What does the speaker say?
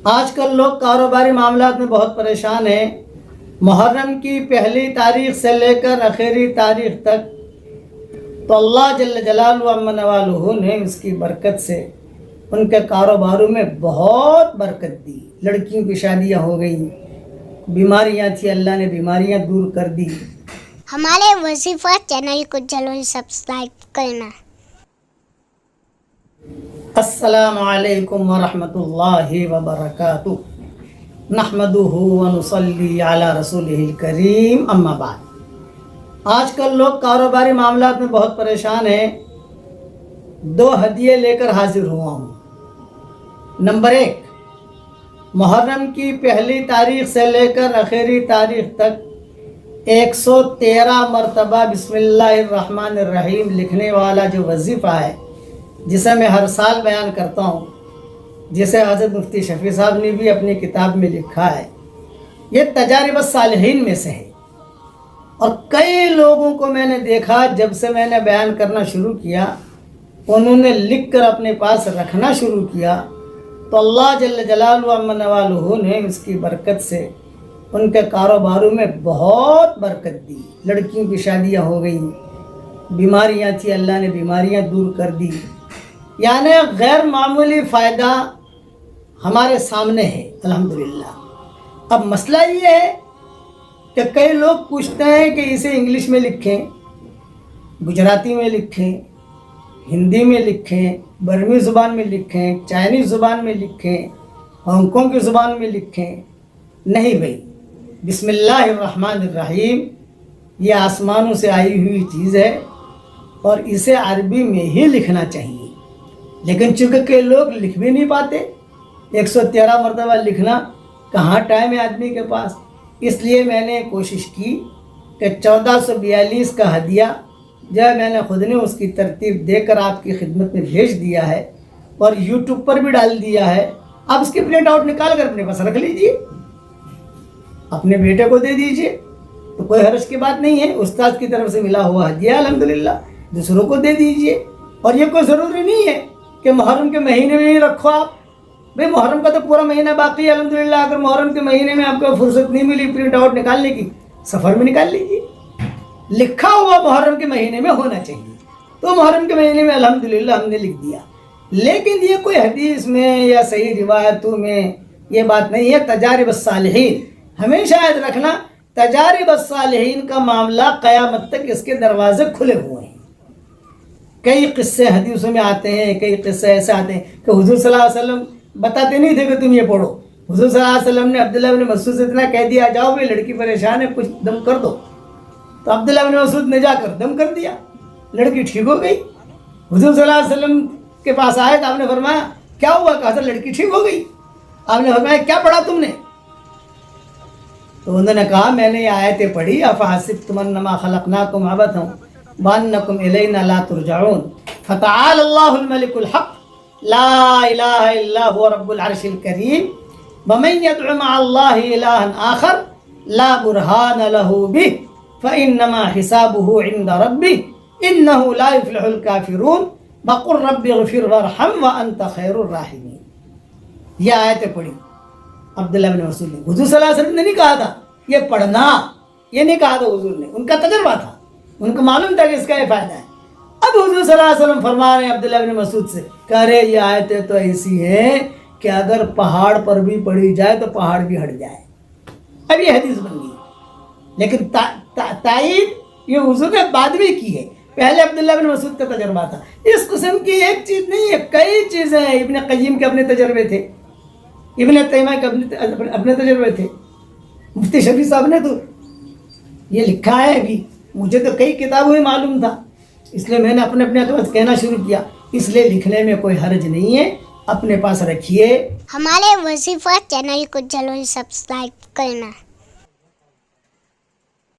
آج کل لوگ کاروباری معاملات میں بہت پریشان ہیں۔ محرم کی پہلی تاریخ سے لے کر آخری تاریخ تک تو اللہ جل جلالہ عم نوالہ نے اس کی برکت سے ان کے کاروباروں میں بہت برکت دی۔ لڑکیوں کی شادیاں ہو گئیں، بیماریاں تھیں، اللہ نے بیماریاں دور کر دی۔ ہمارے وظیفہ چینل کو ضرور سبسکرائب کرنا۔ السلام علیکم ورحمۃ اللہ وبرکاتہ، نحمدہ ونصلی علی رسولہ الکریم، اما بعد۔ آج کل لوگ کاروباری معاملات میں بہت پریشان ہیں۔ دو ہدیے لے کر حاضر ہوا ہوں۔ نمبر 1، محرم کی پہلی تاریخ سے لے کر آخری تاریخ تک 113 مرتبہ بسم اللہ الرحمن الرحیم لکھنے والا جو وظیفہ ہے، جسے میں ہر سال بیان کرتا ہوں، جسے حضرت مفتی شفیع صاحب نے بھی اپنی کتاب میں لکھا ہے، یہ تجارب الصالحین میں سے ہے۔ اور کئی لوگوں کو میں نے دیکھا، جب سے میں نے بیان کرنا شروع کیا، انہوں نے لکھ کر اپنے پاس رکھنا شروع کیا، تو اللہ جل جلالہ عم نوالہ نے اس کی برکت سے ان کے کاروباروں میں بہت برکت دی۔ لڑکیوں کی شادیاں ہو گئیں، بیماریاں تھیں، اللہ نے بیماریاں دور کر دی۔ یعنی غیر معمولی فائدہ ہمارے سامنے ہے الحمدللہ۔ اب مسئلہ یہ ہے کہ کئی لوگ پوچھتے ہیں کہ اسے انگلش میں لکھیں، گجراتی میں لکھیں، ہندی میں لکھیں، برمی زبان میں لکھیں، چائنیز زبان میں لکھیں، ہانگ کانگ کی زبان میں لکھیں۔ نہیں بھائی، بسم اللہ الرحمن الرحیم یہ آسمانوں سے آئی ہوئی چیز ہے اور اسے عربی میں ہی لکھنا چاہیے۔ لیکن چونکہ کئی لوگ لکھ بھی نہیں پاتے، 113 مرتبہ لکھنا کہاں ٹائم ہے آدمی کے پاس، اس لیے میں نے کوشش کی کہ 1442 کا ہدیہ جو ہے میں نے خود نے اس کی ترتیب دے کر آپ کی خدمت میں بھیج دیا ہے اور یوٹیوب پر بھی ڈال دیا ہے۔ آپ اس کی پرنٹ آؤٹ نکال کر اپنے پاس رکھ لیجئے، اپنے بیٹے کو دے دیجئے، تو کوئی حرج کی بات نہیں ہے۔ استاد کی طرف سے ملا ہوا ہدیہ الحمدللہ، دوسروں کو دے دیجئے۔ اور یہ کوئی ضروری نہیں ہے کہ محرم کے مہینے میں ہی رکھو آپ، بھئی محرم کا تو پورا مہینہ باقی ہے الحمدللہ۔ اگر محرم کے مہینے میں آپ کو فرصت نہیں ملی پرنٹ آؤٹ نکالنے کی، سفر میں نکال لیجیے۔ لکھا ہوا محرم کے مہینے میں ہونا چاہیے، تو محرم کے مہینے میں الحمدللہ ہم نے لکھ دیا۔ لیکن یہ کوئی حدیث میں یا صحیح روایتوں میں یہ بات نہیں ہے۔ تجارب الصالحین ہمیشہ یاد رکھنا، تجارب الصالحین کا معاملہ قیامت تک اس کے دروازے کھلے ہوئے ہیں۔ کئی قصے حدیثوں میں آتے ہیں، کئی قصے ایسے آتے ہیں کہ حضور صلی اللہ علیہ وسلم بتاتے نہیں تھے کہ تم یہ پڑھو۔ حضور صلی اللہ علیہ وسلم نے عبداللہ بن مسعود سے اتنا کہہ دیا، جاؤ بھائی لڑکی پریشان ہے، کچھ دم کر دو، تو عبداللہ بن مسعود نے جا کر دم کر دیا، لڑکی ٹھیک ہو گئی۔ حضور صلی اللہ علیہ وسلم کے پاس آئے تو آپ نے فرمایا کیا ہوا؟ کہا تھا لڑکی ٹھیک ہو گئی۔ آپ نے فرمایا کیا پڑھا تم نے؟ تو انہوں نے کہا میں نے یہ آیتیں پڑھی، افحسبتم انما خلقناکم عبثا وانکم الینا لا ترجعون فتعالی اللہ الملک الحق لا الہ الا هو رب العرش الکریم ومن يدع مع اللہ الہا آخر لا برہان له به فانما حسابه عند ربه انه لا يفلح الكافرون وقل رب اغفر وارحم وانت خیر الراحمین۔ یہ آیتیں پڑھی عبداللہ بن مسعود نے۔ حضور صلی اللہ علیہ وسلم نے نہیں کہا تھا یہ پڑھنا، یہ نہیں کہا تھا حضور نے، ان کا تجربہ تھا، ان کو معلوم تھا کہ اس کا یہ فائدہ ہے۔ اب حضور صلی اللہ علیہ وسلم فرما رہے ہیں عبداللہ بن مسعود سے، کہہ رہے یہ آیتیں تو ایسی ہیں کہ اگر پہاڑ پر بھی پڑھی جائے تو پہاڑ بھی ہٹ جائے۔ اب یہ حدیث بن گئی، لیکن تائید یہ حضور نے بعد میں کی ہے، پہلے عبداللہ بن مسعود کا تجربہ تھا۔ اس قسم کی ایک چیز نہیں ہے، کئی چیزیں ہیں۔ ابن قیم کے اپنے تجربے تھے، ابن تیمیہ کے اپنے تجربے تھے، مفتی شفیع صاحب نے تو یہ لکھا ہے ابھی، مجھے تو کئی کتابوں میں معلوم تھا، اس لیے میں نے اپنے کہنا شروع کیا۔ اس لیے لکھنے میں کوئی حرج نہیں ہے، اپنے پاس رکھیے۔ ہمارے وظیفہ چینل کو ضرور سبسکرائب کرنا۔